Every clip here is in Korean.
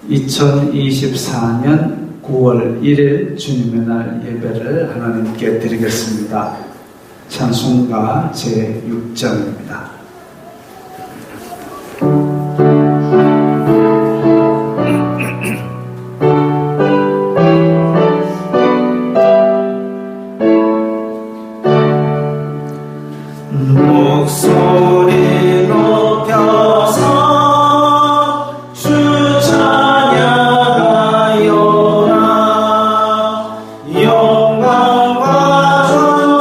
2024년 9월 1일 주님의 날 예배를 하나님께 드리겠습니다. 찬송가 제6장입니다. 목소리 높여서 주 찬양하여라. 영광과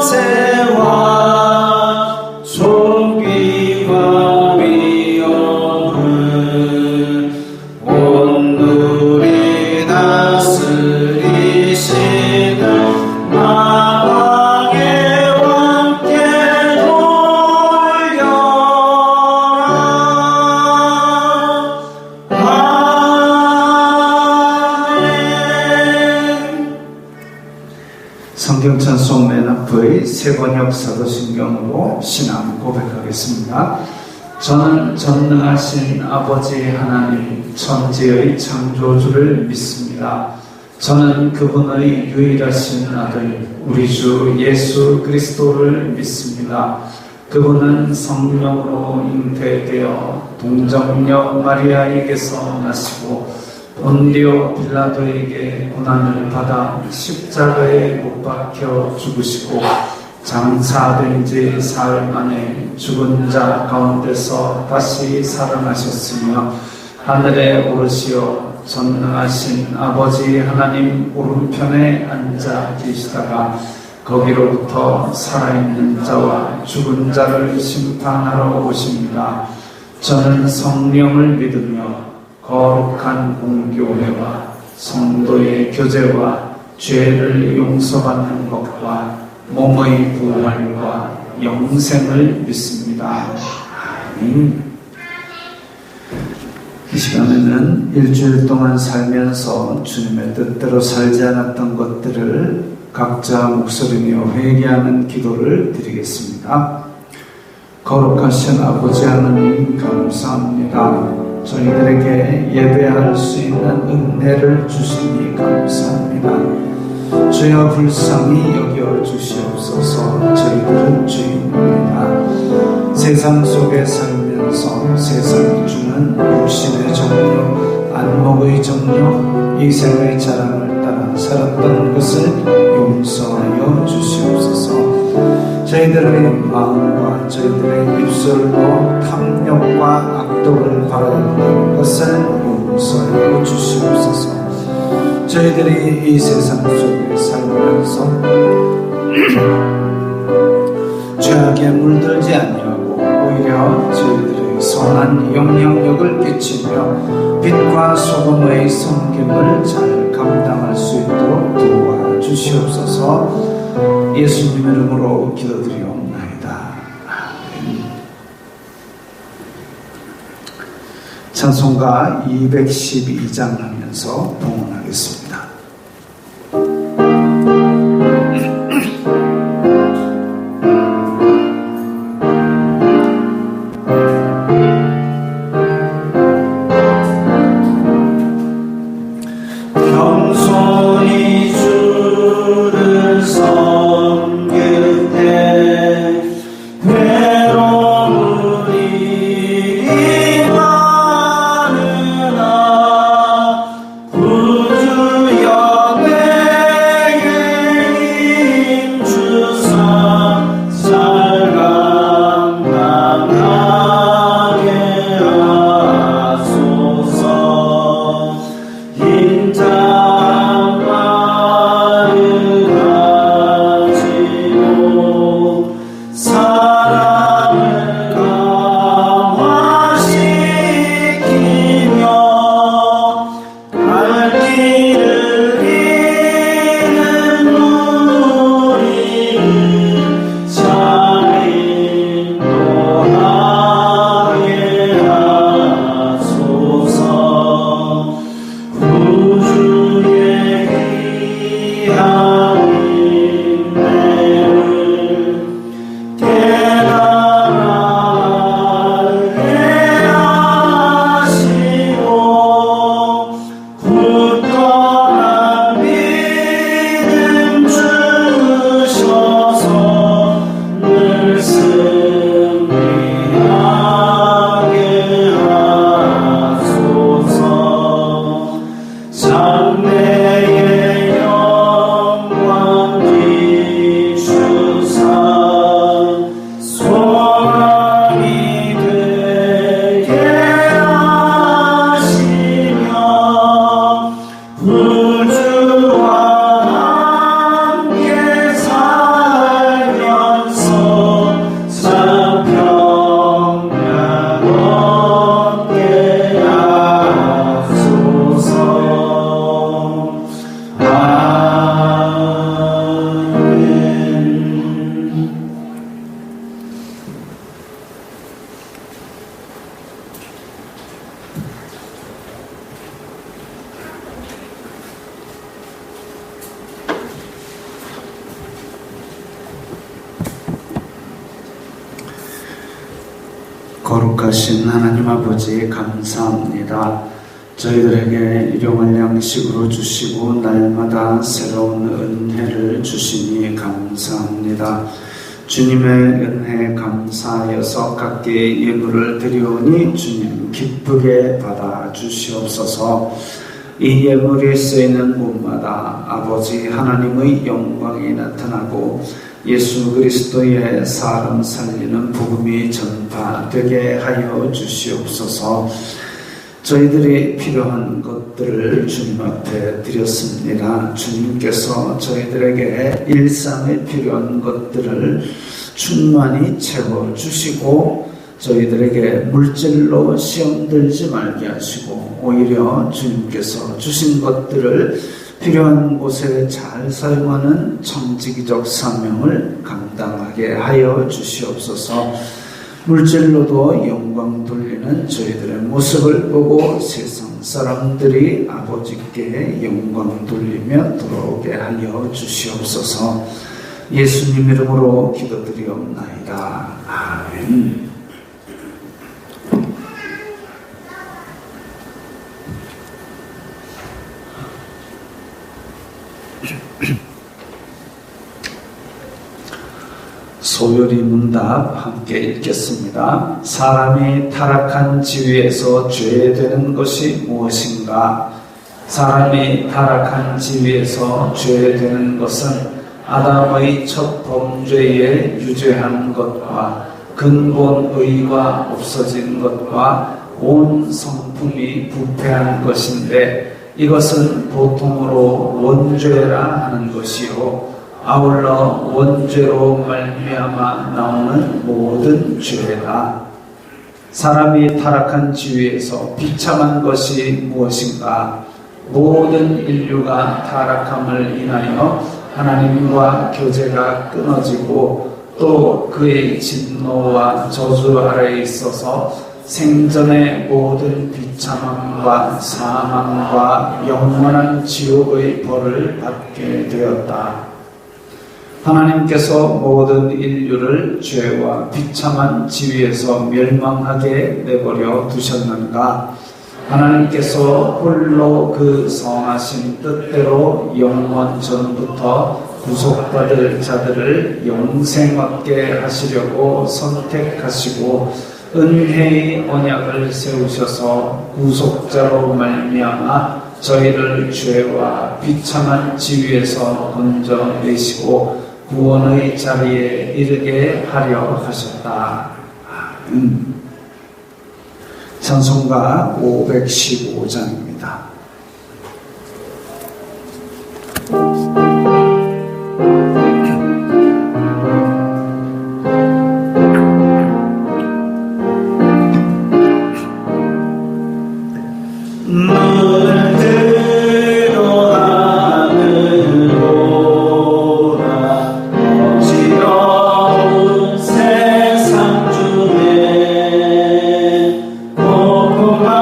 권세와 존귀와 위엄을 온누리 다스리시는 마왕의 왕께 성경 찬송 맨 앞의 세번역 사도신경으로 신앙 고백하겠습니다. 저는 전능하신 아버지 하나님 천지의 창조주를 믿습니다. 저는 그분의 유일하신 아들 우리 주 예수 그리스도를 믿습니다. 그분은 성령으로 잉태되어 동정녀 마리아에게서 나시고 본디오 빌라도에게 고난을 받아 십자가에 못 박혀 죽으시고 장사된 지 사흘 만에 죽은 자 가운데서 다시 살아나셨으며 하늘에 오르시어 전능하신 아버지 하나님 오른편에 앉아 계시다가 거기로부터 살아있는 자와 죽은 자를 심판하러 오십니다. 저는 성령을 믿으며 거룩한 공교회와 성도의 교제와 죄를 용서받는 것과 몸의 부활과 영생을 믿습니다. 아멘. 이 시간에는 일주일 동안 살면서 주님의 뜻대로 살지 않았던 것들을 각자 목소리며 회개하는 기도를 드리겠습니다. 거룩하신 아버지 하나님 감사합니다. 저희들에게 예배할 수 있는 은혜를 주시니 감사합니다. 주여 불쌍히 여겨 주시옵소서. 저희들은 주인입니다. 세상 속에 살면서 세상이 주는 육신의 정욕, 안목의 정욕, 이생의 자랑을 따라 살았던 것을 용서하여 주시옵소서. 저희들의 마음과 저희들의 입술로 탐욕과 악독을 바라는 것을 용서하여 주시옵소서. 저희들이 이 세상 속에 살면서 죄악에 물들지 아니하고 오히려 저희들의 선한 영향력을 끼치며 빛과 소금의 섬김을 잘 감당할 수 있도록 도와주시옵소서. 예수님 이름으로 기도드리옵나이다. 아멘. 찬송가 212장 하면서 봉헌하겠습니다. 겸손히 주를 섬길 때 괴로운 일이 많으나 구주 거룩하신 하나님 아버지 감사합니다. 저희들에게 일용할 양식으로 주시고 날마다 새로운 은혜를 주시니 감사합니다. 주님의 은혜에 감사하여서 각계의 예물을 드리오니 주님 기쁘게 받아 주시옵소서. 이 예물이 쓰이는 곳마다 아버지 하나님의 영광이 나타나고 예수 그리스도의 사람 살리는 복음이 전파되게 하여 주시옵소서. 저희들이 필요한 것들을 주님 앞에 드렸습니다. 주님께서 저희들에게 일상에 필요한 것들을 충만히 채워주시고 저희들에게 물질로 시험 들지 말게 하시고 오히려 주님께서 주신 것들을 필요한 곳에 잘 사용하는 청지기적 사명을 감당하게 하여 주시옵소서. 물질로도 영광 돌리는 저희들의 모습을 보고 세상 사람들이 아버지께 영광 돌리며 돌아오게 하여 주시옵소서. 예수님 이름으로 기도드리옵나이다. 아멘. 소요리 문답 함께 읽겠습니다. 사람이 타락한 지위에서 죄되는 것이 무엇인가? 사람이 타락한 지위에서 죄되는 것은 아담의 첫 범죄에 유죄한 것과 근본 의가 없어진 것과 온 성품이 부패한 것인데 이것은 보통으로 원죄라 하는 것이요 아울러 원죄로 말미암아 나오는 모든 죄다. 사람이 타락한 지위에서 비참한 것이 무엇인가? 모든 인류가 타락함을 인하여 하나님과 교제가 끊어지고 또 그의 진노와 저주 아래에 있어서 생전의 모든 비참함과 사망과 영원한 지옥의 벌을 받게 되었다. 하나님께서 모든 인류를 죄와 비참한 지위에서 멸망하게 내버려 두셨는가? 하나님께서 홀로 그 선하신 뜻대로 영원 전부터 구속받을 자들을 영생 얻게 하시려고 선택하시고 은혜의 언약을 세우셔서 구속자로 말미암아 저희를 죄와 비참한 지위에서 건져내시고 구원의 자리에 이르게 하려 하셨다. 찬송가 515장입니다. 세상 중에 고구마가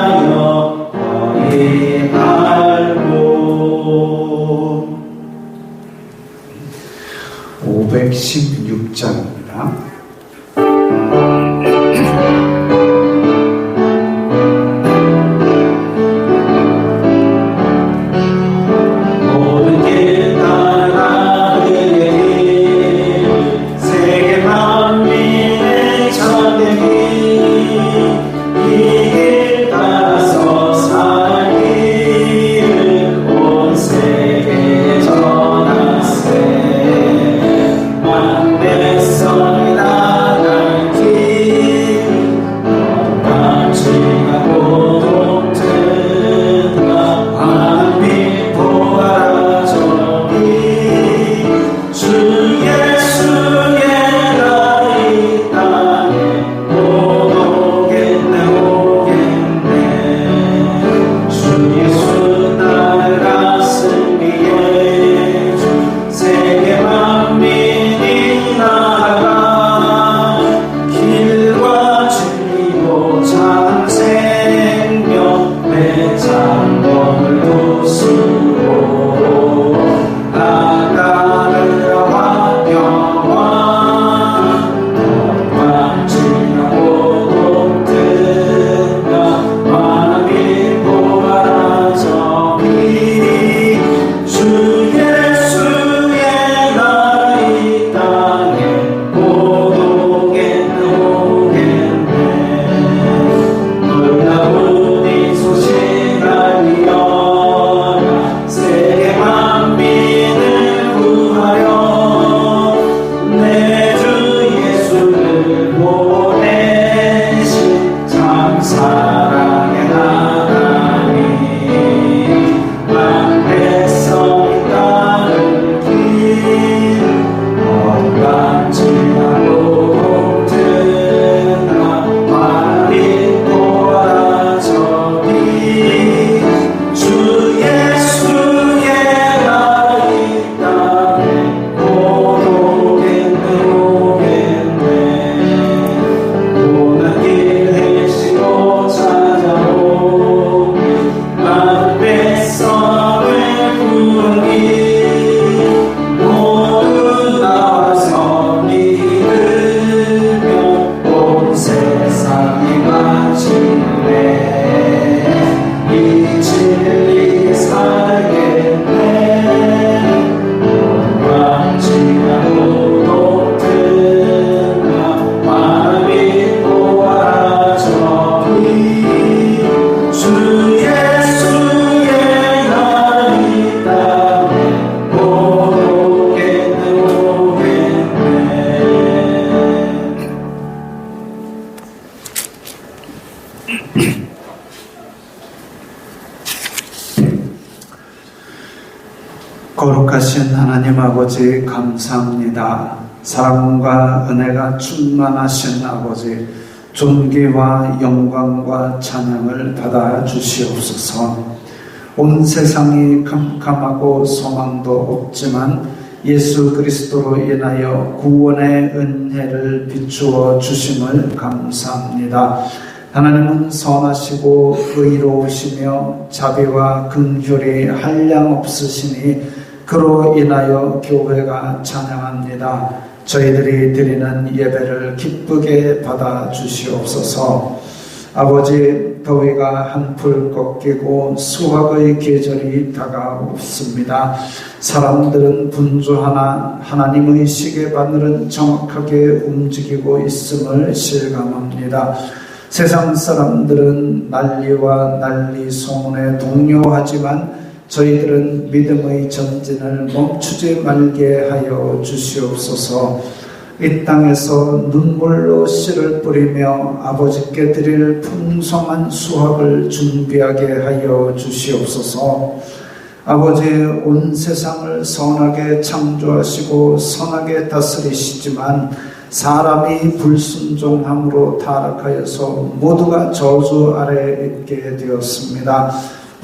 하여 거의 알고 516장입니다. 거룩하신 하나님 아버지 감사합니다. 사랑과 은혜가 충만하신 아버지, 존귀와 영광과 찬양을 받아 주시옵소서. 온 세상이 캄캄하고 소망도 없지만 예수 그리스도로 인하여 구원의 은혜를 비추어 주심을 감사합니다. 하나님은 선하시고 의로우시며 자비와 긍휼이 한량없으시니 그로 인하여 교회가 찬양합니다. 저희들이 드리는 예배를 기쁘게 받아 주시옵소서. 아버지, 더위가 한풀 꺾이고 수확의 계절이 다가옵습니다. 사람들은 분주하나 하나님의 시계바늘은 정확하게 움직이고 있음을 실감합니다. 세상 사람들은 난리와 난리 소문에 동요하지만 저희들은 믿음의 전진을 멈추지 말게 하여 주시옵소서. 이 땅에서 눈물로 씨를 뿌리며 아버지께 드릴 풍성한 수확을 준비하게 하여 주시옵소서. 아버지, 온 세상을 선하게 창조하시고 선하게 다스리시지만 사람이 불순종함으로 타락하여서 모두가 저주 아래에 있게 되었습니다.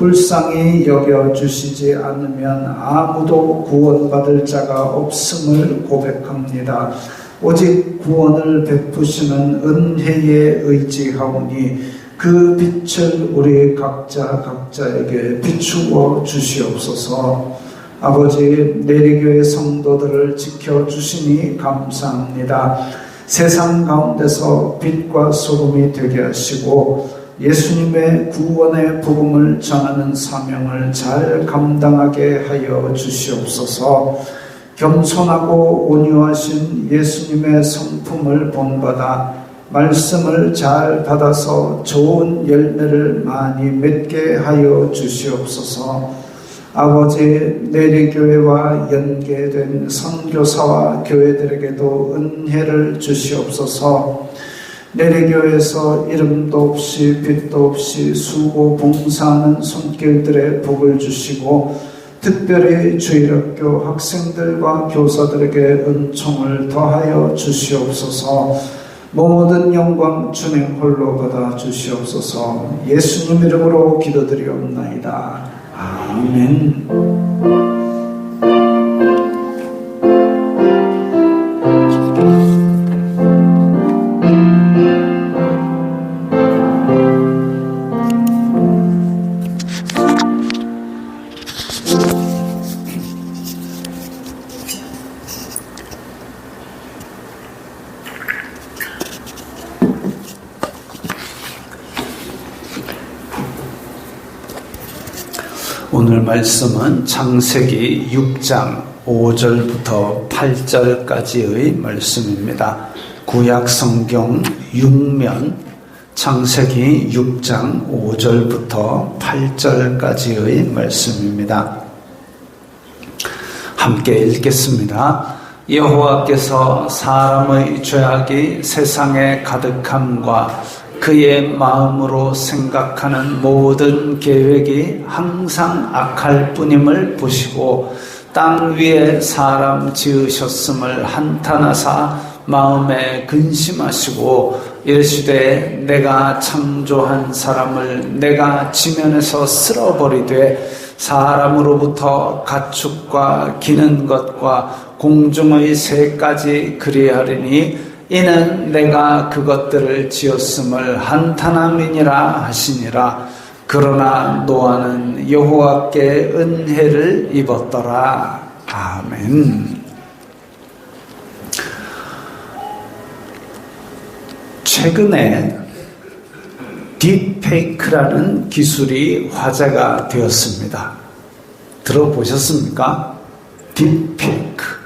불쌍히 여겨주시지 않으면 아무도 구원받을 자가 없음을 고백합니다. 오직 구원을 베푸시는 은혜에 의지하오니 그 빛을 우리 각자에게 비추어 주시옵소서. 아버지, 내리교회 성도들을 지켜주시니 감사합니다. 세상 가운데서 빛과 소금이 되게 하시고 예수님의 구원의 복음을 전하는 사명을 잘 감당하게 하여 주시옵소서. 겸손하고 온유하신 예수님의 성품을 본받아 말씀을 잘 받아서 좋은 열매를 많이 맺게 하여 주시옵소서. 아버지, 내리교회와 연계된 선교사와 교회들에게도 은혜를 주시옵소서. 내리교회에서 이름도 없이 빛도 없이 수고 봉사하는 손길들의 복을 주시고 특별히 주일학교 학생들과 교사들에게 은총을 더하여 주시옵소서. 모든 영광 주님 홀로 받아 주시옵소서. 예수님 이름으로 기도드리옵나이다. 아멘. 오늘 말씀은 창세기 6장 5절부터 8절까지의 말씀입니다. 구약 성경 6면 창세기 6장 5절부터 8절까지의 말씀입니다. 함께 읽겠습니다. 여호와께서 사람의 죄악이 세상에 가득함과 그의 마음으로 생각하는 모든 계획이 항상 악할 뿐임을 보시고 땅 위에 사람 지으셨음을 한탄하사 마음에 근심하시고 이르시되 내가 창조한 사람을 내가 지면에서 쓸어버리되 사람으로부터 가축과 기는 것과 공중의 새까지 그리하리니 이는 내가 그것들을 지었음을 한탄함이니라 하시니라. 그러나 노아는 여호와께 은혜를 입었더라. 아멘. 최근에 딥페이크라는 기술이 화제가 되었습니다. 들어보셨습니까? 딥페이크.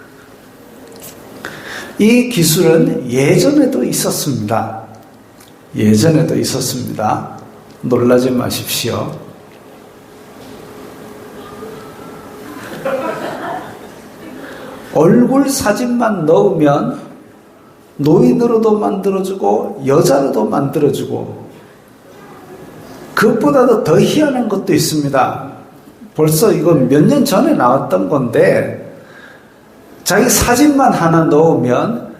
이 기술은 예전에도 있었습니다. 놀라지 마십시오. 얼굴 사진만 넣으면 노인으로도 만들어주고 여자로도 만들어주고 그것보다도 더 희한한 것도 있습니다. 벌써 이건 몇 년 전에 나왔던 건데 자기 사진만 하나 넣으면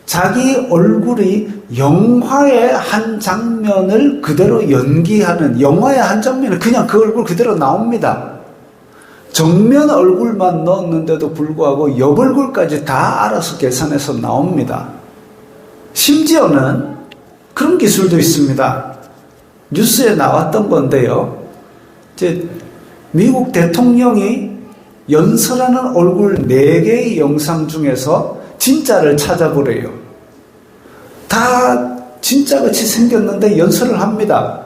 자기 얼굴이 영화의 한 장면을 그대로 연기하는 영화의 한 장면을 그냥 그 얼굴 그대로 나옵니다. 정면 얼굴만 넣었는데도 불구하고 옆 얼굴까지 다 알아서 계산해서 나옵니다. 심지어는 그런 기술도 있습니다. 뉴스에 나왔던 건데요. 이제 미국 대통령이 연설하는 얼굴 4개의 영상 중에서 진짜를 찾아보래요. 다 진짜같이 생겼는데 연설을 합니다.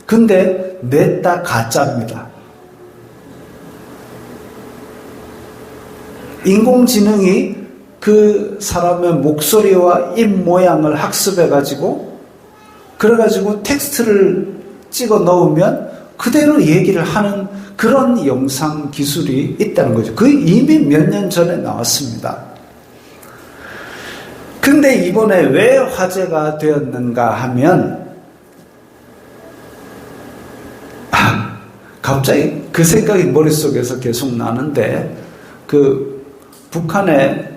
근데 넷 다 가짜입니다. 인공지능이 그 사람의 목소리와 입 모양을 학습해가지고 그래가지고 텍스트를 찍어 넣으면 그대로 얘기를 하는 그런 영상 기술이 있다는 거죠. 그 이미 몇 년 전에 나왔습니다. 근데 이번에 왜 화제가 되었는가 하면 갑자기 그 생각이 머릿속에서 계속 나는데 그 북한의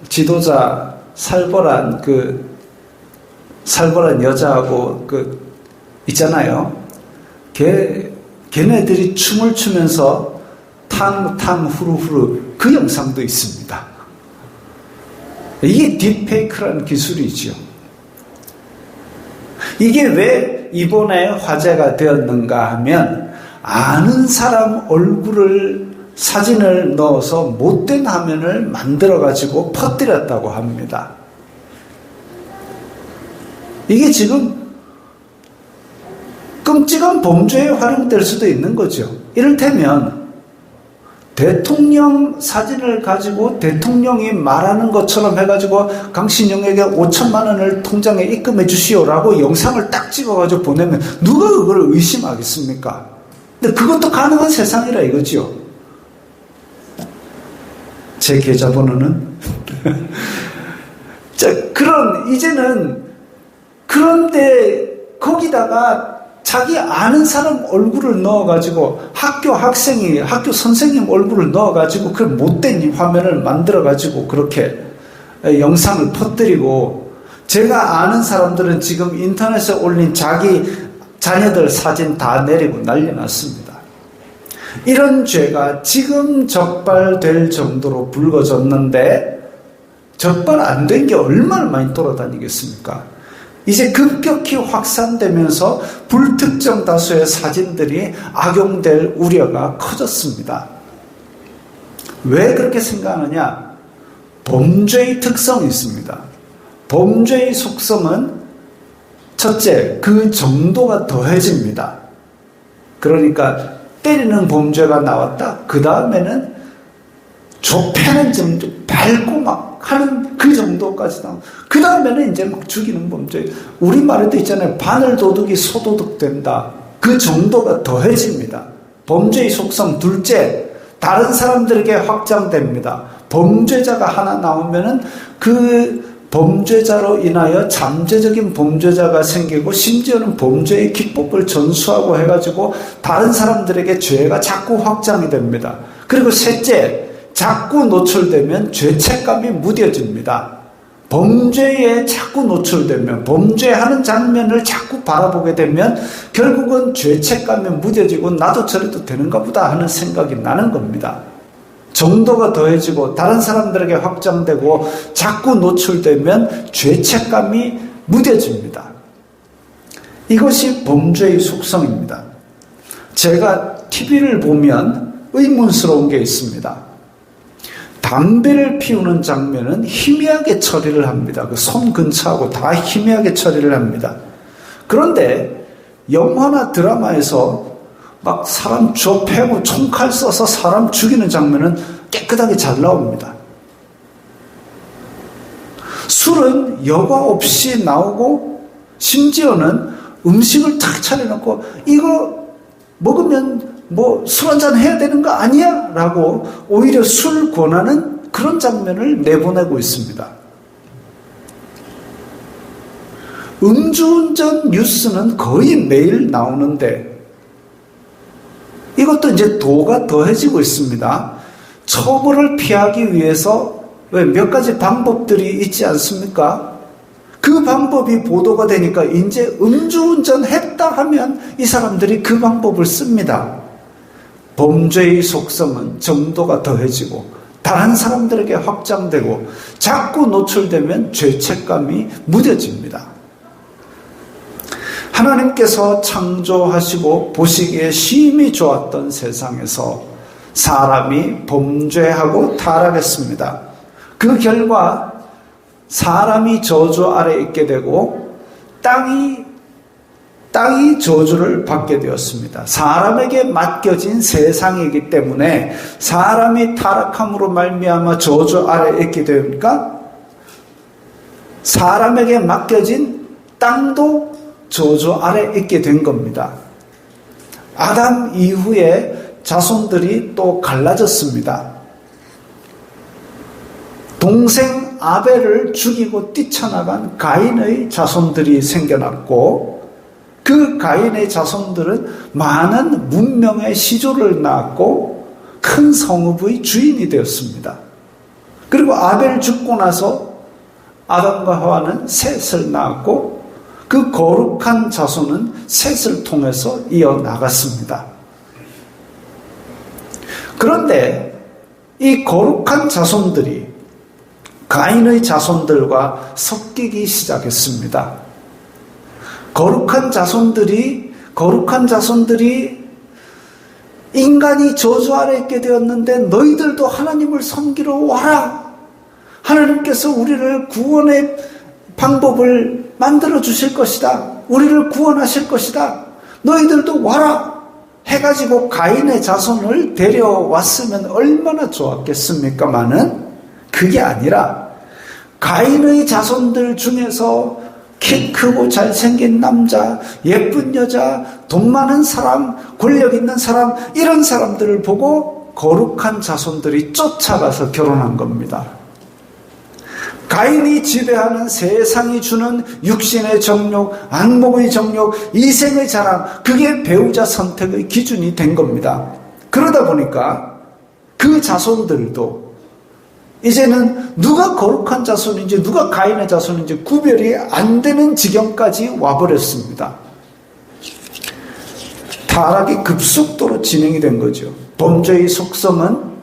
지도자 살벌한 여자하고 있잖아요. 걔네들이 춤을 추면서 탕탕 후루후루 그 영상도 있습니다. 이게 딥페이크라는 기술이죠. 이게 왜 이번에 화제가 되었는가 하면 아는 사람 사진을 넣어서 못된 화면을 만들어가지고 퍼뜨렸다고 합니다. 이게 지금 끔찍한 범죄에 활용될 수도 있는 거죠. 이를테면 대통령 사진을 가지고 대통령이 말하는 것처럼 해가지고 강신영에게 5천만 원을 통장에 입금해 주시오라고 영상을 딱 찍어가지고 보내면 누가 그걸 의심하겠습니까? 근데 그것도 가능한 세상이라 이거지요. 제 계좌번호는 자, 이제는 그런데 거기다가 자기 아는 사람 얼굴을 넣어가지고 학교 선생님 얼굴을 넣어가지고 그 못된 화면을 만들어가지고 그렇게 영상을 퍼뜨리고, 제가 아는 사람들은 지금 인터넷에 올린 자기 자녀들 사진 다 내리고 난리 났습니다. 이런 죄가 지금 적발될 정도로 불거졌는데 적발 안 된 게 얼마나 많이 돌아다니겠습니까? 이제 급격히 확산되면서 불특정 다수의 사진들이 악용될 우려가 커졌습니다. 왜 그렇게 생각하느냐? 범죄의 특성이 있습니다. 범죄의 속성은 첫째, 그 정도가 더해집니다. 그러니까 때리는 범죄가 나왔다. 그 다음에는 좁혀는 정도, 밟고 막 하는 그 정도까지 나오고, 그 다음에는 이제 막 죽이는 범죄. 우리말에도 있잖아요. 바늘 도둑이 소도둑 된다. 그 정도가 더해집니다. 범죄의 속성. 둘째, 다른 사람들에게 확장됩니다. 범죄자가 하나 나오면은 그 범죄자로 인하여 잠재적인 범죄자가 생기고, 심지어는 범죄의 기법을 전수하고 해가지고 다른 사람들에게 죄가 자꾸 확장이 됩니다. 그리고 셋째, 자꾸 노출되면 죄책감이 무뎌집니다. 범죄에 자꾸 노출되면, 범죄하는 장면을 자꾸 바라보게 되면 결국은 죄책감이 무뎌지고 나도 저래도 되는가 보다 하는 생각이 나는 겁니다. 정도가 더해지고 다른 사람들에게 확장되고 자꾸 노출되면 죄책감이 무뎌집니다. 이것이 범죄의 속성입니다. 제가 TV를 보면 의문스러운 게 있습니다. 담배를 피우는 장면은 희미하게 처리를 합니다. 그 손 근처하고 다 희미하게 처리를 합니다. 그런데 영화나 드라마에서 막 사람 좁혀고 총칼 써서 사람 죽이는 장면은 깨끗하게 잘 나옵니다. 술은 여과 없이 나오고, 심지어는 음식을 탁 차려놓고 이거 먹으면 뭐 술 한잔 해야 되는 거 아니야? 라고 오히려 술 권하는 그런 장면을 내보내고 있습니다. 음주운전 뉴스는 거의 매일 나오는데 이것도 이제 도가 더해지고 있습니다. 처벌을 피하기 위해서 왜 몇 가지 방법들이 있지 않습니까? 그 방법이 보도가 되니까 이제 음주운전 했다 하면 이 사람들이 그 방법을 씁니다. 범죄의 속성은 정도가 더해지고 다른 사람들에게 확장되고 자꾸 노출되면 죄책감이 무뎌집니다. 하나님께서 창조하시고 보시기에 심히 좋았던 세상에서 사람이 범죄하고 타락했습니다. 그 결과 사람이 저주 아래 있게 되고 땅이 저주를 받게 되었습니다. 사람에게 맡겨진 세상이기 때문에 사람이 타락함으로 말미암아 저주 아래 있게 되니까 사람에게 맡겨진 땅도 저주 아래 있게 된 겁니다. 아담 이후에 자손들이 또 갈라졌습니다. 동생 아벨을 죽이고 뛰쳐나간 가인의 자손들이 생겨났고, 그 가인의 자손들은 많은 문명의 시조를 낳았고 큰 성읍의 주인이 되었습니다. 그리고 아벨 죽고 나서 아담과 하와는 셋을 낳았고 그 거룩한 자손은 셋을 통해서 이어나갔습니다. 그런데 이 거룩한 자손들이 가인의 자손들과 섞이기 시작했습니다. 거룩한 자손들이 인간이 저주 아래 있게 되었는데 너희들도 하나님을 섬기러 와라. 하나님께서 우리를 구원의 방법을 만들어 주실 것이다. 우리를 구원하실 것이다. 너희들도 와라. 해가지고 가인의 자손을 데려왔으면 얼마나 좋았겠습니까마는 그게 아니라 가인의 자손들 중에서 키 크고 잘생긴 남자, 예쁜 여자, 돈 많은 사람, 권력 있는 사람, 이런 사람들을 보고 거룩한 자손들이 쫓아가서 결혼한 겁니다. 가인이 지배하는 세상이 주는 육신의 정욕, 안목의 정욕, 이생의 자랑, 그게 배우자 선택의 기준이 된 겁니다. 그러다 보니까 그 자손들도 이제는 누가 거룩한 자손인지 누가 가인의 자손인지 구별이 안 되는 지경까지 와버렸습니다. 타락이 급속도로 진행이 된 거죠. 범죄의 속성은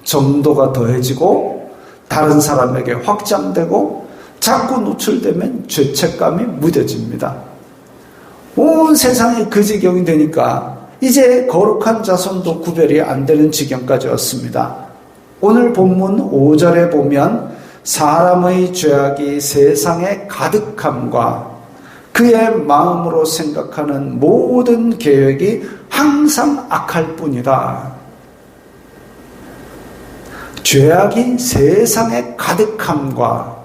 정도가 더해지고 다른 사람에게 확장되고 자꾸 노출되면 죄책감이 무뎌집니다. 온 세상이 그 지경이 되니까 이제 거룩한 자손도 구별이 안 되는 지경까지 왔습니다. 오늘 본문 5절에 보면 사람의 죄악이 세상에 가득함과 그의 마음으로 생각하는 모든 계획이 항상 악할 뿐이다. 죄악이 세상에 가득함과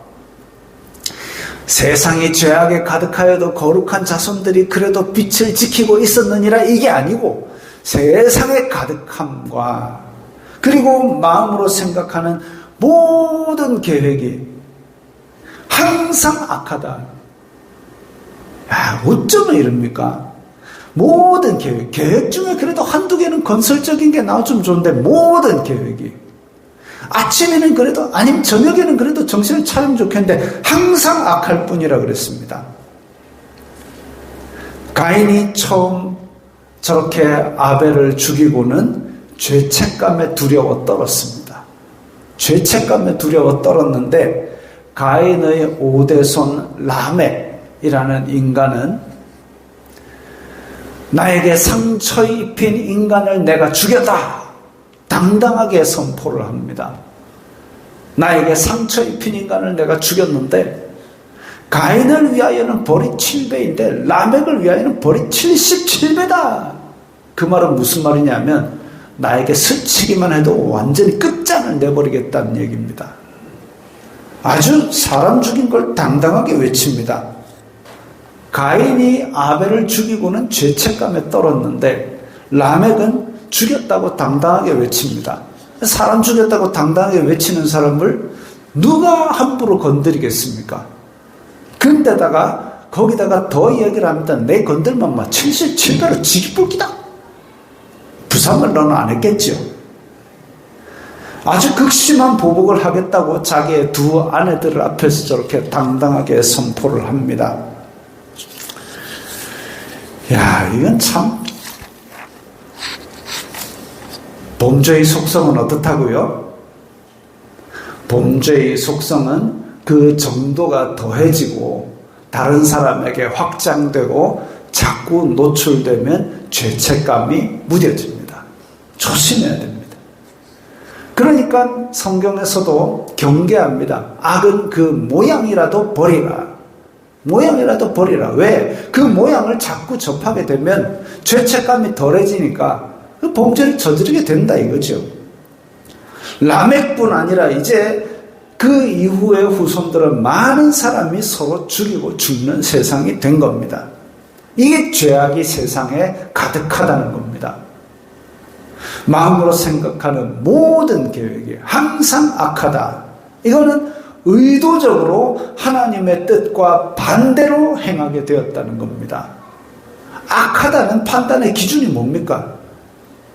세상이 죄악에 가득하여도 거룩한 자손들이 그래도 빛을 지키고 있었느니라 이게 아니고 세상에 가득함과 그리고 마음으로 생각하는 모든 계획이 항상 악하다. 야, 어쩌면 이럽니까? 모든 계획 중에 그래도 한두 개는 건설적인 게 나와주면 좋은데 모든 계획이 아침에는 그래도 아니면 저녁에는 그래도 정신을 차리면 좋겠는데 항상 악할 뿐이라 그랬습니다. 가인이 처음 저렇게 아벨을 죽이고는 죄책감에 두려워 떨었습니다. 죄책감에 두려워 떨었는데 가인의 5대손 라멕이라는 인간은 나에게 상처 입힌 인간을 내가 죽였다. 당당하게 선포를 합니다. 나에게 상처 입힌 인간을 내가 죽였는데 가인을 위하여는 벌이 7배인데 라멕을 위하여는 벌이 77배다. 그 말은 무슨 말이냐면 나에게 스치기만 해도 완전히 끝장을 내버리겠다는 얘기입니다. 아주 사람 죽인 걸 당당하게 외칩니다. 가인이 아벨을 죽이고는 죄책감에 떨었는데 라멕은 죽였다고 당당하게 외칩니다. 사람 죽였다고 당당하게 외치는 사람을 누가 함부로 건드리겠습니까? 근데다가 거기다가 더 이야기를 합니다. 내 건들면 막 77배로 지기불기다. 부상을 너는 안 했겠죠. 아주 극심한 보복을 하겠다고 자기의 두 아내들 앞에서 저렇게 당당하게 선포를 합니다. 야, 이건 참 범죄의 속성은 어떻다고요? 범죄의 속성은 그 정도가 더해지고 다른 사람에게 확장되고 자꾸 노출되면 죄책감이 무뎌집니다. 조심해야 됩니다. 그러니까 성경에서도 경계합니다. 악은 그 모양이라도 버리라. 모양이라도 버리라. 왜? 그 모양을 자꾸 접하게 되면 죄책감이 덜해지니까 그 범죄를 저지르게 된다 이거죠. 라멕뿐 아니라 이제 그 이후의 후손들은 많은 사람이 서로 죽이고 죽는 세상이 된 겁니다. 이게 죄악이 세상에 가득하다는 겁니다. 마음으로 생각하는 모든 계획이 항상 악하다. 이거는 의도적으로 하나님의 뜻과 반대로 행하게 되었다는 겁니다. 악하다는 판단의 기준이 뭡니까?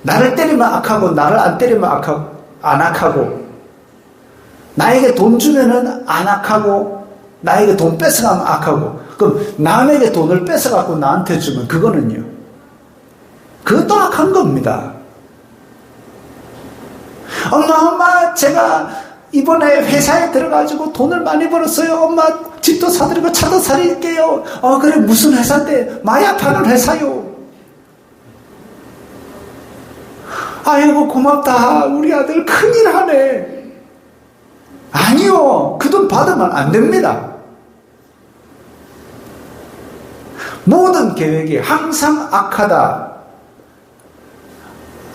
나를 때리면 악하고 나를 안 때리면 안 악하고 나에게 돈 주면은 안 악하고 나에게 돈 뺏어가면 악하고 그럼 남에게 돈을 뺏어갖고 나한테 주면 그거는요. 그것도 악한 겁니다. 엄마 제가 이번에 회사에 들어가지고 돈을 많이 벌었어요. 엄마 집도 사드리고 차도 사릴게요. 그래, 무슨 회사인데? 마약 파는 회사요. 아이고, 고맙다. 우리 아들 큰일 하네. 아니요. 그 돈 받으면 안 됩니다. 모든 계획이 항상 악하다.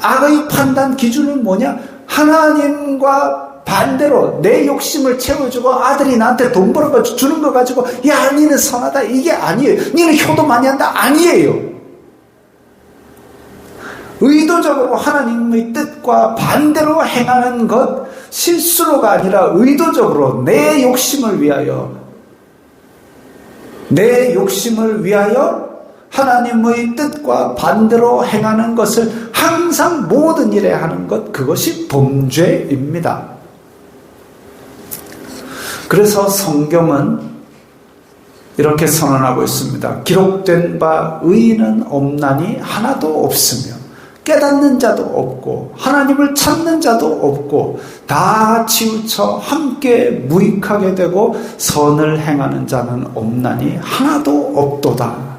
악의 판단 기준은 뭐냐? 하나님과 반대로 내 욕심을 채워주고 아들이 나한테 돈 벌어 주는 거 가지고 야, 니는 선하다. 이게 아니에요. 니는 효도 많이 한다. 아니에요. 의도적으로 하나님의 뜻과 반대로 행하는 것, 실수로가 아니라 의도적으로 내 욕심을 위하여 하나님의 뜻과 반대로 행하는 것을 항상 모든 일에 하는 것, 그것이 범죄입니다. 그래서 성경은 이렇게 선언하고 있습니다. 기록된 바 의인은 없나니 하나도 없으며 깨닫는 자도 없고 하나님을 찾는 자도 없고 다 치우쳐 함께 무익하게 되고 선을 행하는 자는 없나니 하나도 없도다.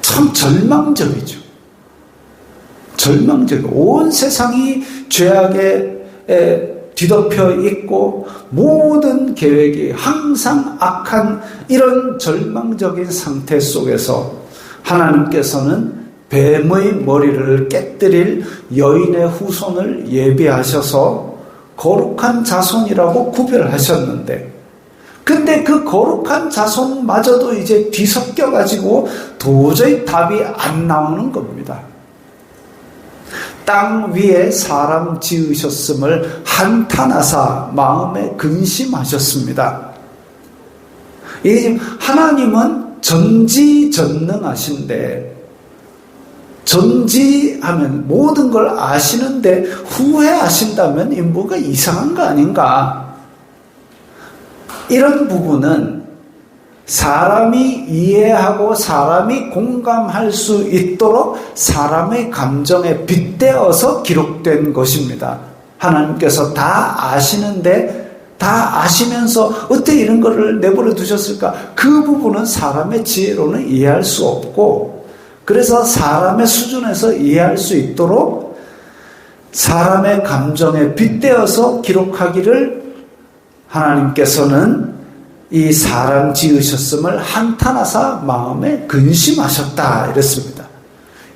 참 절망적이죠. 절망적. 온 세상이 죄악에 뒤덮여 있고 모든 계획이 항상 악한 이런 절망적인 상태 속에서 하나님께서는 뱀의 머리를 깨뜨릴 여인의 후손을 예비하셔서 거룩한 자손이라고 구별하셨는데, 근데 그 거룩한 자손마저도 이제 뒤섞여가지고 도저히 답이 안 나오는 겁니다. 땅 위에 사람 지으셨음을 한탄하사 마음에 근심하셨습니다. 하나님은 전지전능하신데, 전지하면 모든 걸 아시는데 후회하신다면 인부가 이상한 거 아닌가? 이런 부분은 사람이 이해하고 사람이 공감할 수 있도록 사람의 감정에 빗대어서 기록된 것입니다. 하나님께서 다 아시는데 다 아시면서 어떻게 이런 거를 내버려 두셨을까? 그 부분은 사람의 지혜로는 이해할 수 없고, 그래서 사람의 수준에서 이해할 수 있도록 사람의 감정에 빗대어서 기록하기를 하나님께서는 이 사람 지으셨음을 한탄하사 마음에 근심하셨다 이랬습니다.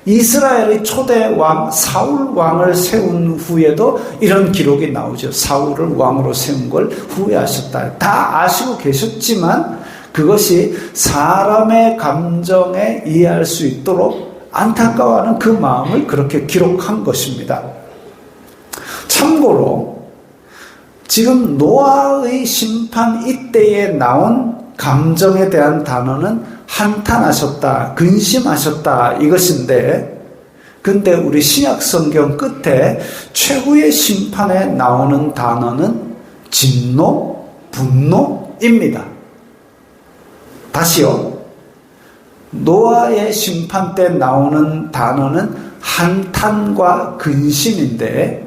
이스라엘의 초대 왕 사울 왕을 세운 후에도 이런 기록이 나오죠. 사울을 왕으로 세운 걸 후회하셨다. 다 아시고 계셨지만 그것이 사람의 감정에 이해할 수 있도록 안타까워하는 그 마음을 그렇게 기록한 것입니다. 참고로 지금 노아의 심판 이때에 나온 감정에 대한 단어는 한탄하셨다, 근심하셨다 이것인데, 근데 우리 신약 성경 끝에 최후의 심판에 나오는 단어는 진노, 분노입니다. 다시요. 노아의 심판 때 나오는 단어는 한탄과 근심인데,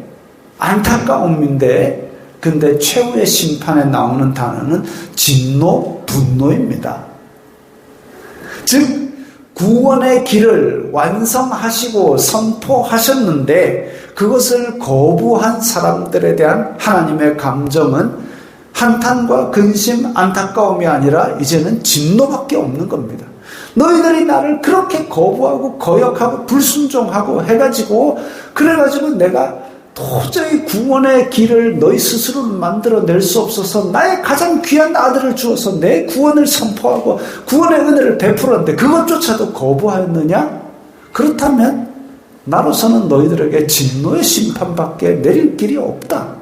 안타까움인데, 근데 최후의 심판에 나오는 단어는 진노, 분노입니다. 즉 구원의 길을 완성하시고 선포하셨는데 그것을 거부한 사람들에 대한 하나님의 감정은 한탄과 근심, 안타까움이 아니라 이제는 진노밖에 없는 겁니다. 너희들이 나를 그렇게 거부하고 거역하고 불순종하고 해가지고 그래가지고 내가 도저히 구원의 길을 너희 스스로 만들어낼 수 없어서 나의 가장 귀한 아들을 주어서 내 구원을 선포하고 구원의 은혜를 베풀었는데 그것조차도 거부하였느냐? 그렇다면 나로서는 너희들에게 진노의 심판밖에 내릴 길이 없다.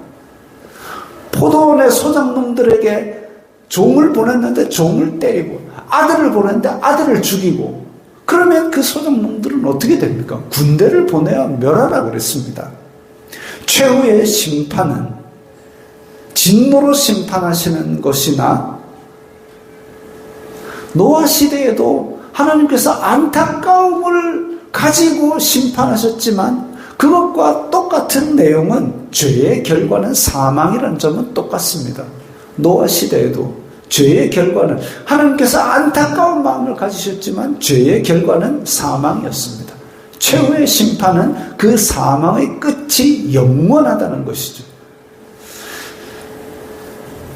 포도원의 소장농들에게 종을 보냈는데 종을 때리고 아들을 보냈는데 아들을 죽이고, 그러면 그 소장농들은 어떻게 됩니까? 군대를 보내야 멸하라 그랬습니다. 최후의 심판은 진노로 심판하시는 것이나, 노아 시대에도 하나님께서 안타까움을 가지고 심판하셨지만 그것과 똑같은 내용은 죄의 결과는 사망이라는 점은 똑같습니다. 노아 시대에도 죄의 결과는 하나님께서 안타까운 마음을 가지셨지만 죄의 결과는 사망이었습니다. 최후의 심판은 그 사망의 끝이 영원하다는 것이죠.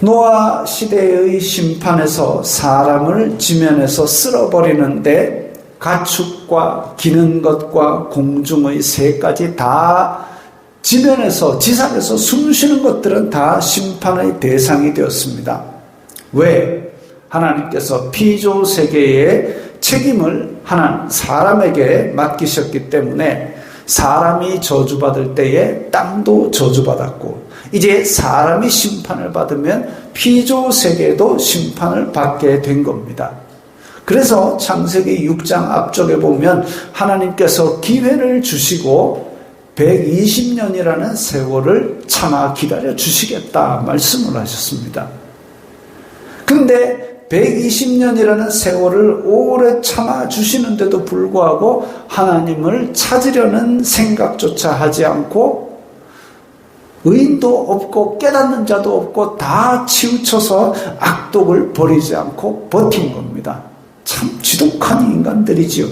노아 시대의 심판에서 사람을 지면에서 쓸어버리는데 가축과 기는 것과 공중의 새까지 다 지면에서 지상에서 숨쉬는 것들은 다 심판의 대상이 되었습니다. 왜? 하나님께서 피조 세계의 책임을 사람에게 맡기셨기 때문에 사람이 저주받을 때에 땅도 저주받았고 이제 사람이 심판을 받으면 피조 세계도 심판을 받게 된 겁니다. 그래서 창세기 6장 앞쪽에 보면 하나님께서 기회를 주시고 120년이라는 세월을 참아 기다려 주시겠다 말씀을 하셨습니다. 근데 120년이라는 세월을 오래 참아 주시는데도 불구하고 하나님을 찾으려는 생각조차 하지 않고 의인도 없고 깨닫는 자도 없고 다 치우쳐서 악독을 버리지 않고 버틴 겁니다. 참 지독한 인간들이지요.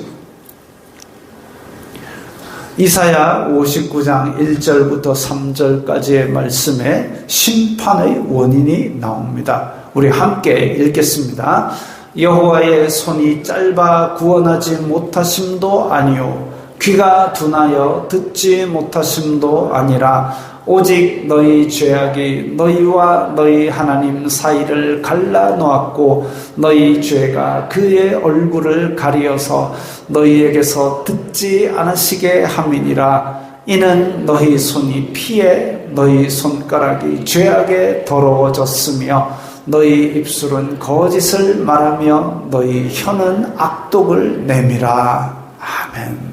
이사야 59장 1절부터 3절까지의 말씀에 심판의 원인이 나옵니다. 우리 함께 읽겠습니다. 여호와의 손이 짧아 구원하지 못하심도 아니요 귀가 둔하여 듣지 못하심도 아니라 오직 너희 죄악이 너희와 너희 하나님 사이를 갈라놓았고 너희 죄가 그의 얼굴을 가리어서 너희에게서 듣지 않으시게 함이니라. 이는 너희 손이 피해 너희 손가락이 죄악에 더러워졌으며 너희 입술은 거짓을 말하며 너희 혀는 악독을 내밀어. 아멘.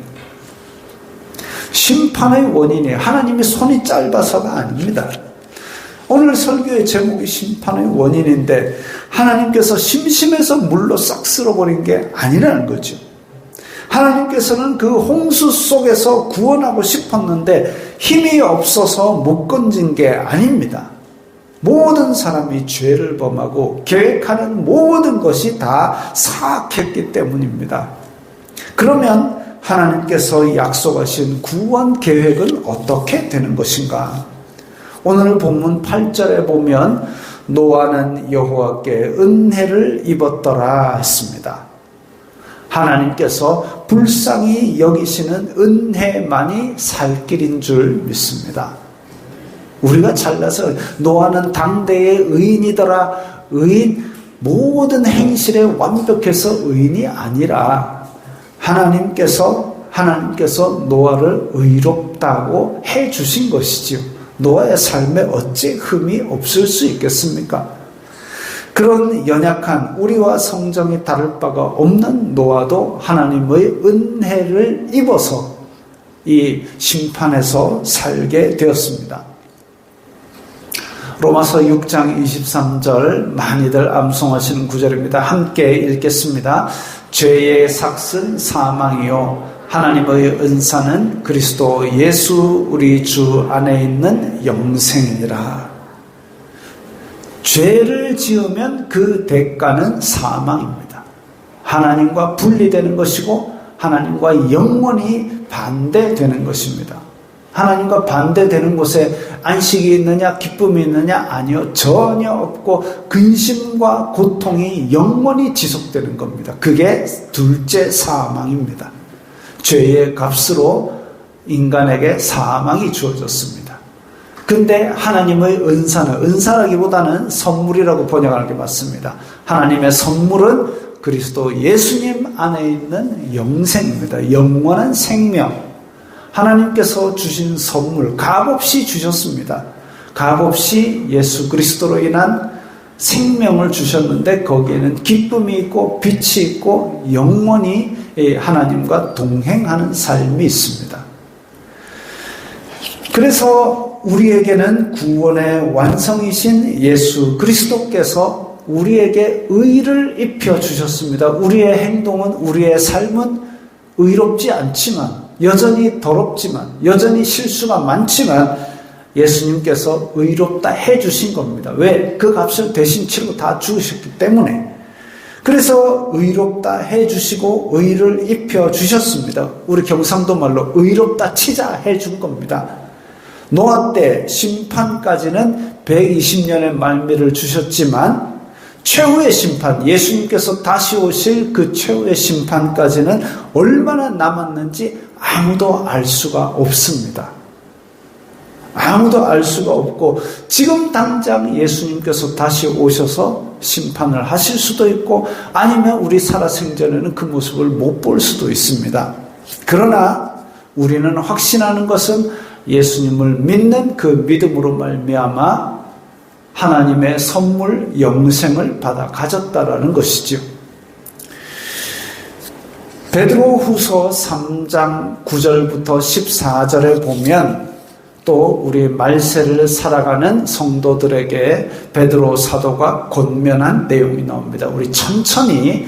심판의 원인이 하나님의 손이 짧아서가 아닙니다. 오늘 설교의 제목이 심판의 원인인데 하나님께서 심심해서 물로 싹 쓸어버린 게 아니라는 거죠. 하나님께서는 그 홍수 속에서 구원하고 싶었는데 힘이 없어서 못 건진 게 아닙니다. 모든 사람이 죄를 범하고 계획하는 모든 것이 다 사악했기 때문입니다. 그러면 하나님께서 약속하신 구원 계획은 어떻게 되는 것인가? 오늘 본문 8절에 보면 노아는 여호와께 은혜를 입었더라 했습니다. 하나님께서 불쌍히 여기시는 은혜만이 살 길인 줄 믿습니다. 우리가 잘나서 노아는 당대의 의인이더라. 의인, 모든 행실에 완벽해서 의인이 아니라 하나님께서 노아를 의롭다고 해주신 것이지요. 노아의 삶에 어찌 흠이 없을 수 있겠습니까? 그런 연약한 우리와 성정이 다를 바가 없는 노아도 하나님의 은혜를 입어서 이 심판에서 살게 되었습니다. 로마서 6장 23절 많이들 암송하시는 구절입니다. 함께 읽겠습니다. 죄의 삭은 사망이요 하나님의 은사는 그리스도 예수 우리 주 안에 있는 영생이니라. 죄를 지으면 그 대가는 사망입니다. 하나님과 분리되는 것이고 하나님과 영원히 반대되는 것입니다. 하나님과 반대되는 곳에 안식이 있느냐 기쁨이 있느냐? 아니요, 전혀 없고 근심과 고통이 영원히 지속되는 겁니다. 그게 둘째 사망입니다. 죄의 값으로 인간에게 사망이 주어졌습니다. 근데 하나님의 은사라기보다는 선물이라고 번역하는 게 맞습니다. 하나님의 선물은 그리스도 예수님 안에 있는 영생입니다. 영원한 생명. 하나님께서 주신 선물, 값없이 주셨습니다. 값없이 예수 그리스도로 인한 생명을 주셨는데 거기에는 기쁨이 있고 빛이 있고 영원히 하나님과 동행하는 삶이 있습니다. 그래서 우리에게는 구원의 완성이신 예수 그리스도께서 우리에게 의를 입혀주셨습니다. 우리의 행동은, 우리의 삶은 의롭지 않지만, 여전히 더럽지만, 여전히 실수가 많지만 예수님께서 의롭다 해주신 겁니다. 왜? 그 값을 대신 치르고 다 죽으셨기 때문에. 그래서 의롭다 해주시고 의를 입혀주셨습니다. 우리 경상도 말로 의롭다 치자 해준 겁니다. 노아 때 심판까지는 120년의 말미를 주셨지만 최후의 심판, 예수님께서 다시 오실 그 최후의 심판까지는 얼마나 남았는지 아무도 알 수가 없습니다. 아무도 알 수가 없고 지금 당장 예수님께서 다시 오셔서 심판을 하실 수도 있고 아니면 우리 살아생전에는 그 모습을 못 볼 수도 있습니다. 그러나 우리는 확신하는 것은 예수님을 믿는 그 믿음으로 말미암아 하나님의 선물 영생을 받아 가졌다라는 것이죠. 베드로후서 3장 9절부터 14절에 보면 또 우리 말세를 살아가는 성도들에게 베드로 사도가 권면한 내용이 나옵니다. 우리 천천히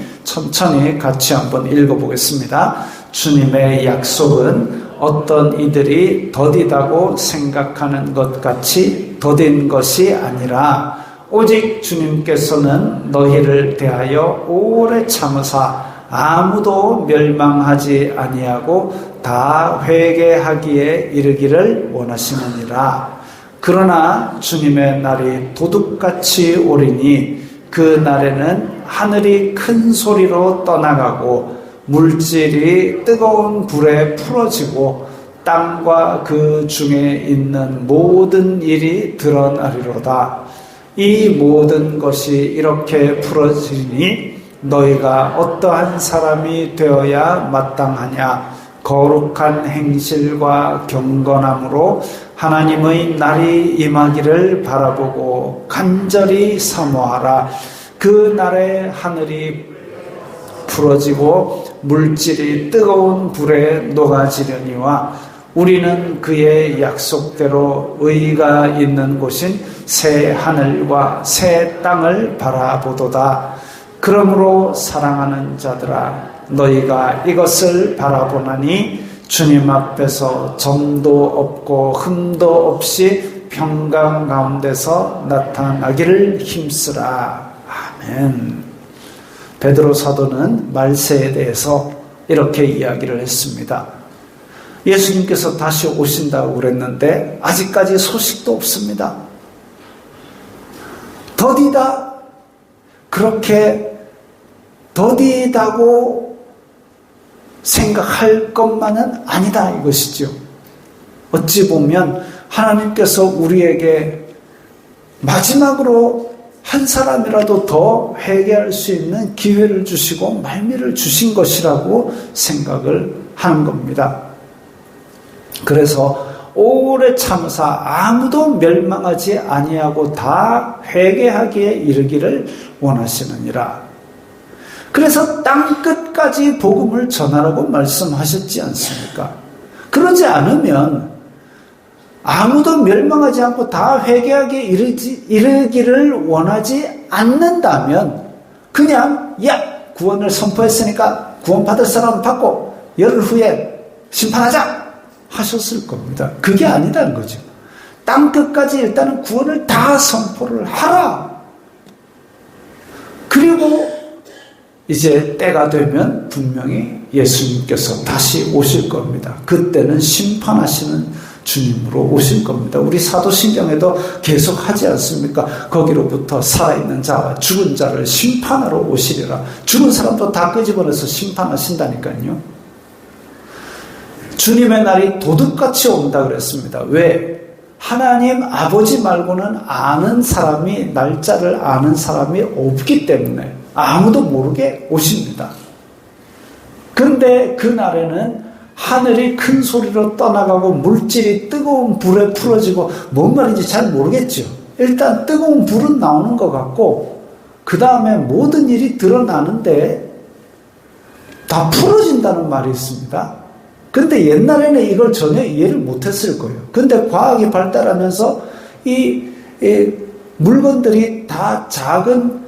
같이 한번 읽어보겠습니다. 주님의 약속은 어떤 이들이 더디다고 생각하는 것 같이 더딘 것이 아니라 오직 주님께서는 너희를 대하여 오래 참으사 아무도 멸망하지 아니하고 다 회개하기에 이르기를 원하시느니라. 그러나 주님의 날이 도둑같이 오리니 그 날에는 하늘이 큰 소리로 떠나가고 물질이 뜨거운 불에 풀어지고 땅과 그 중에 있는 모든 일이 드러나리로다. 이 모든 것이 이렇게 풀어지니 너희가 어떠한 사람이 되어야 마땅하냐. 거룩한 행실과 경건함으로 하나님의 날이 임하기를 바라보고 간절히 사모하라. 그 날에 하늘이 풀어지고 물질이 뜨거운 불에 녹아지려니와 우리는 그의 약속대로 의가 있는 곳인 새 하늘과 새 땅을 바라보도다. 그러므로 사랑하는 자들아, 너희가 이것을 바라보나니 주님 앞에서 점도 없고 흠도 없이 평강 가운데서 나타나기를 힘쓰라. 아멘. 베드로 사도는 말세에 대해서 이렇게 이야기를 했습니다. 예수님께서 다시 오신다고 그랬는데 아직까지 소식도 없습니다. 더디다. 그렇게 더디다고 생각할 것만은 아니다 이것이죠. 어찌 보면 하나님께서 우리에게 마지막으로 한 사람이라도 더 회개할 수 있는 기회를 주시고 말미를 주신 것이라고 생각을 하는 겁니다. 그래서 오래 참으사 아무도 멸망하지 아니하고 다 회개하기에 이르기를 원하시느니라. 그래서 땅끝까지 복음을 전하라고 말씀하셨지 않습니까? 그러지 않으면 아무도 멸망하지 않고 다 회개하기에 이르기를 원하지 않는다면 그냥 구원을 선포했으니까 구원받을 사람은 받고 열흘 후에 심판하자 하셨을 겁니다. 그게 아니라는 거죠. 땅끝까지 일단은 구원을 다 선포를 하라. 그리고 이제 때가 되면 분명히 예수님께서 다시 오실 겁니다. 그때는 심판하시는 주님으로 오실 겁니다. 우리 사도신경에도 계속 하지 않습니까? 거기로부터 살아있는 자와 죽은 자를 심판하러 오시리라. 죽은 사람도 다 끄집어내서 심판하신다니까요. 주님의 날이 도둑같이 온다 그랬습니다. 왜? 하나님 아버지 말고는 아는 사람이, 날짜를 아는 사람이 없기 때문에 아무도 모르게 오십니다. 그런데 그 날에는 하늘이 큰 소리로 떠나가고 물질이 뜨거운 불에 풀어지고 뭔 말인지 잘 모르겠죠. 일단 뜨거운 불은 나오는 것 같고 그 다음에 모든 일이 드러나는데 다 풀어진다는 말이 있습니다. 근데 옛날에는 이걸 전혀 이해를 못했을 거예요. 근데 과학이 발달하면서 이 물건들이 다 작은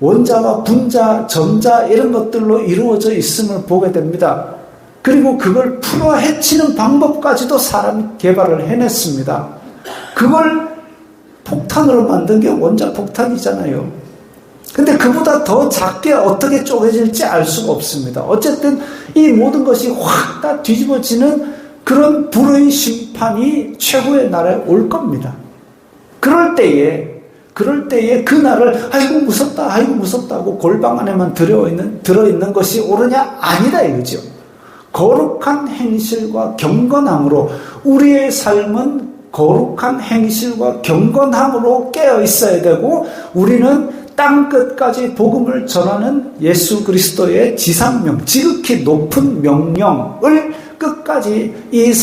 원자와 분자, 전자 이런 것들로 이루어져 있음을 보게 됩니다. 그리고 그걸 풀어 헤치는 방법까지도 사람이 개발을 해냈습니다. 그걸 폭탄으로 만든 게 원자폭탄이잖아요. 근데 그보다 더 작게 어떻게 쪼개질지 알 수가 없습니다. 어쨌든 이 모든 것이 확 다 뒤집어지는 그런 불의 심판이 최후의 날에 올 겁니다. 그럴 때에 그 날을 아이고 무섭다 하고 골방 안에만 들어있는 것이 옳으냐? 아니다 이거죠. 거룩한 행실과 경건함으로 우리의 삶은 거룩한 행실과 경건함으로 깨어 있어야 되고 우리는 땅 끝까지 복음을 전하는 예수 그리스도의 지상명, 지극히 높은 명령을 끝까지 이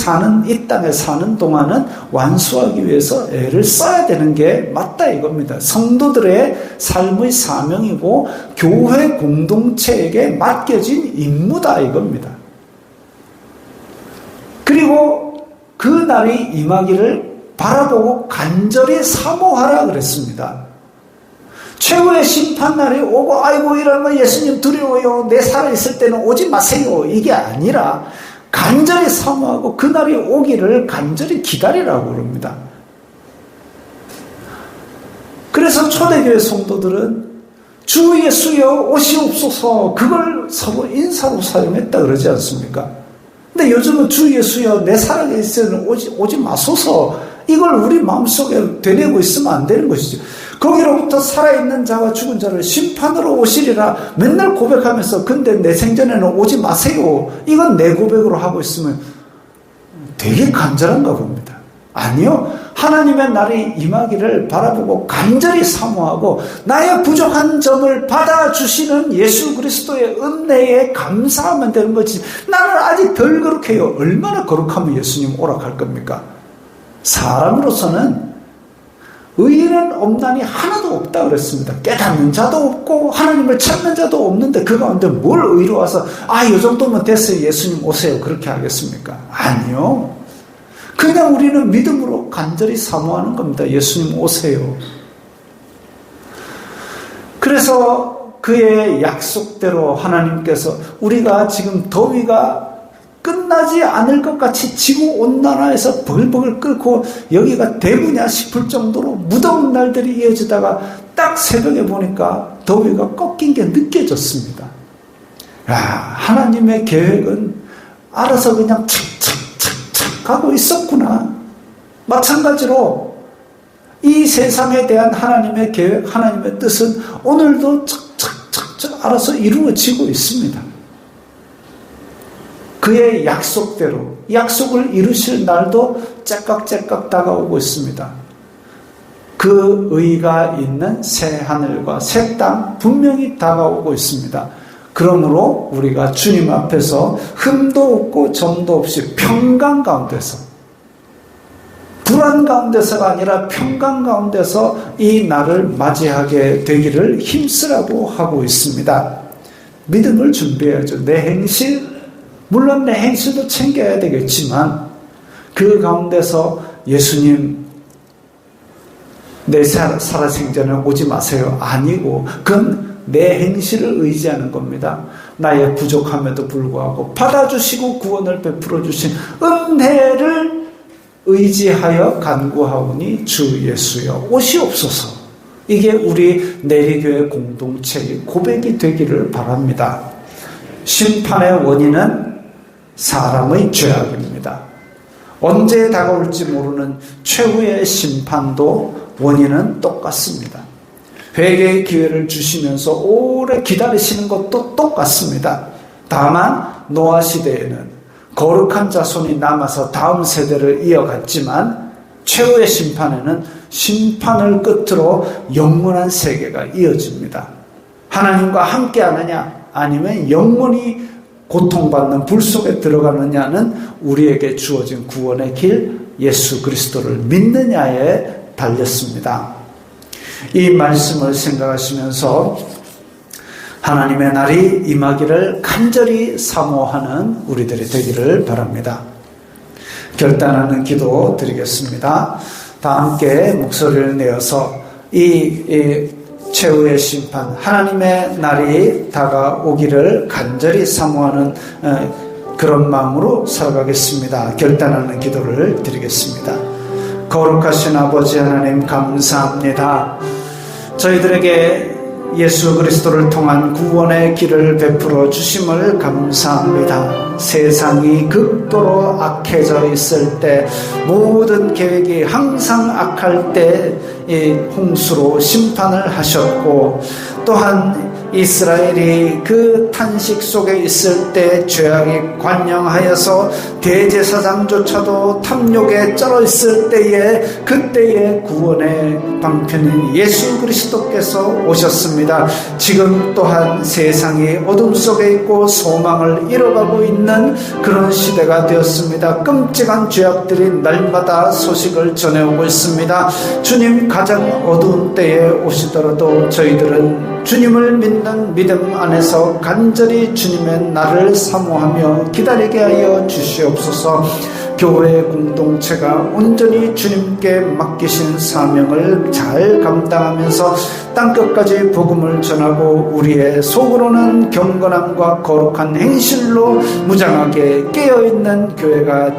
땅에 사는 동안은 완수하기 위해서 애를 써야 되는 게 맞다 이겁니다. 성도들의 삶의 사명이고 교회 공동체에게 맡겨진 임무다 이겁니다. 그리고 그 날이 임하기를 바라보고 간절히 사모하라 그랬습니다. 최후의 심판날이 오고 아이고 이러면 예수님 두려워요. 내 살아있을 때는 오지 마세요. 이게 아니라 간절히 사모하고 그날이 오기를 간절히 기다리라고 그럽니다. 그래서 초대교회 성도들은 주 예수여 오시옵소서 그걸 인사로 사용했다 그러지 않습니까? 근데 요즘은 주 예수여 내 살아있을 때는 오지 마소서 이걸 우리 마음속에 되뇌고 있으면 안 되는 것이죠. 거기로부터 살아있는 자와 죽은 자를 심판으로 오시리라 맨날 고백하면서 근데 내 생전에는 오지 마세요. 이건 내 고백으로 하고 있으면 되게 간절한가 봅니다. 아니요. 하나님의 날이 임하기를 바라보고 간절히 사모하고 나의 부족한 점을 받아주시는 예수 그리스도의 은혜에 감사하면 되는 거지. 나는 아직 덜 거룩해요. 얼마나 거룩하면 예수님 오락할 겁니까? 사람으로서는 의인은 없나니 하나도 없다 그랬습니다. 깨닫는 자도 없고 하나님을 찾는 자도 없는데 그 가운데 뭘 의로 와서 이 정도면 됐어요. 예수님 오세요. 그렇게 하겠습니까? 아니요. 그냥 우리는 믿음으로 간절히 사모하는 겁니다. 예수님 오세요. 그래서 그의 약속대로 하나님께서 우리가 지금 더위가 끝나지 않을 것 같이 지구온난화에서 버글버글 끓고 여기가 대구냐 싶을 정도로 무더운 날들이 이어지다가 딱 새벽에 보니까 더위가 꺾인 게 느껴졌습니다. 하나님의 계획은 알아서 그냥 착착착착 가고 있었구나. 마찬가지로 이 세상에 대한 하나님의 계획, 하나님의 뜻은 오늘도 착착착착 알아서 이루어지고 있습니다. 그의 약속대로 약속을 이루실 날도 째깍째깍 다가오고 있습니다. 그 의가 있는 새 하늘과 새 땅 분명히 다가오고 있습니다. 그러므로 우리가 주님 앞에서 흠도 없고 점도 없이 평강 가운데서 불안 가운데서가 아니라 평강 가운데서 이 날을 맞이하게 되기를 힘쓰라고 하고 있습니다. 믿음을 준비해야죠. 내 행실 물론 내 행실도 챙겨야 되겠지만 그 가운데서 예수님 내 살아생전에 오지 마세요. 아니고 그건 내 행실을 의지하는 겁니다. 나의 부족함에도 불구하고 받아주시고 구원을 베풀어 주신 은혜를 의지하여 간구하오니 주 예수여 오시옵소서. 이게 우리 내리교회 공동체의 고백이 되기를 바랍니다. 심판의 원인은 사람의 죄악입니다. 언제 다가올지 모르는 최후의 심판도 원인은 똑같습니다. 회개의 기회를 주시면서 오래 기다리시는 것도 똑같습니다. 다만 노아 시대에는 거룩한 자손이 남아서 다음 세대를 이어갔지만 최후의 심판에는 심판을 끝으로 영원한 세계가 이어집니다. 하나님과 함께 하느냐 아니면 영원히 고통받는 불 속에 들어가느냐는 우리에게 주어진 구원의 길 예수 그리스도를 믿느냐에 달렸습니다. 이 말씀을 생각하시면서 하나님의 날이 임하기를 간절히 사모하는 우리들이 되기를 바랍니다. 결단하는 기도 드리겠습니다. 다 함께 목소리를 내어서 이 최후의 심판, 하나님의 날이 다가오기를 간절히 사모하는 그런 마음으로 살아가겠습니다. 결단하는 기도를 드리겠습니다. 거룩하신 아버지 하나님 감사합니다. 저희들에게 예수 그리스도를 통한 구원의 길을 베풀어 주심을 감사합니다. 세상이 극도로 악해져 있을 때, 모든 계획이 항상 악할 때 이 홍수로 심판을 하셨고, 또한 이스라엘이 그 탄식 속에 있을 때 죄악이 관영하여서 대제사장조차도 탐욕에 쩔어 있을 때에, 그때의 구원의 방편인 예수 그리스도께서 오셨습니다. 지금 또한 세상이 어둠 속에 있고 소망을 잃어가고 있는 그런 시대가 되었습니다. 끔찍한 죄악들이 날마다 소식을 전해오고 있습니다. 주님, 가장 어두운 때에 오시더라도 저희들은 주님을 믿는 믿음 안에서 간절히 주님의 날을 사모하며 기다리게 하여 주시옵소서. 교회 공동체가 온전히 주님께 맡기신 사명을 잘 감당하면서 땅끝까지 복음을 전하고 우리의 속으로는 경건함과 거룩한 행실로 무장하게 깨어있는 교회가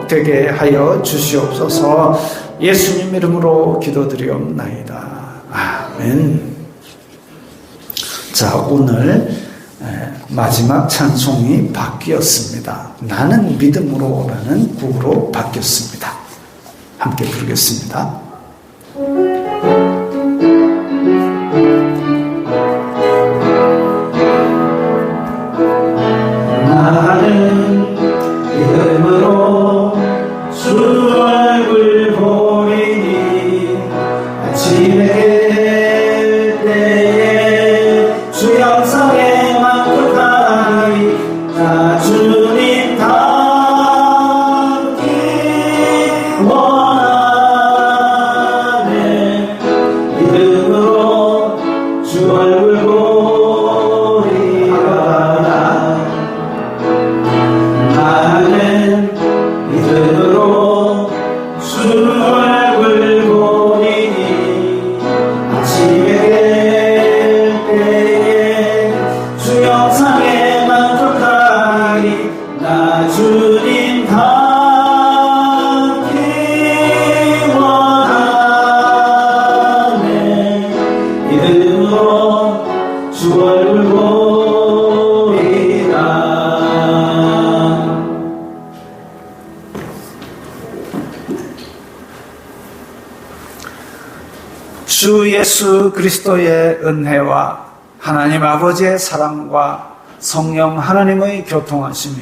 되게 하여 주시옵소서. 예수님 이름으로 기도드리옵나이다. 아멘. 자, 오늘 마지막 찬송이 바뀌었습니다. 나는 믿음으로라는 곡으로 바뀌었습니다. 함께 부르겠습니다. 나는 믿음으로 주 얼굴 보리니 아침에 깰 때에 주 영성에 만족하리. 나 주님 닮기 원하네. 믿음으로 주 얼굴 보리라. 나는 믿음으로 주 얼굴 보리니 아침에 깰 때에 주 영상에 만족하리. 나 주님 닮기 원하네. 믿음으로 주 얼굴 보리라. 주 예수 그리스도의 은혜와 하나님 아버지의 사랑과 성령 하나님의 교통하심이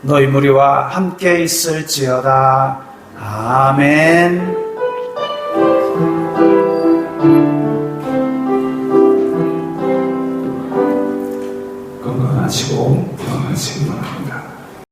너희 무리와 함께 있을지어다. 아멘.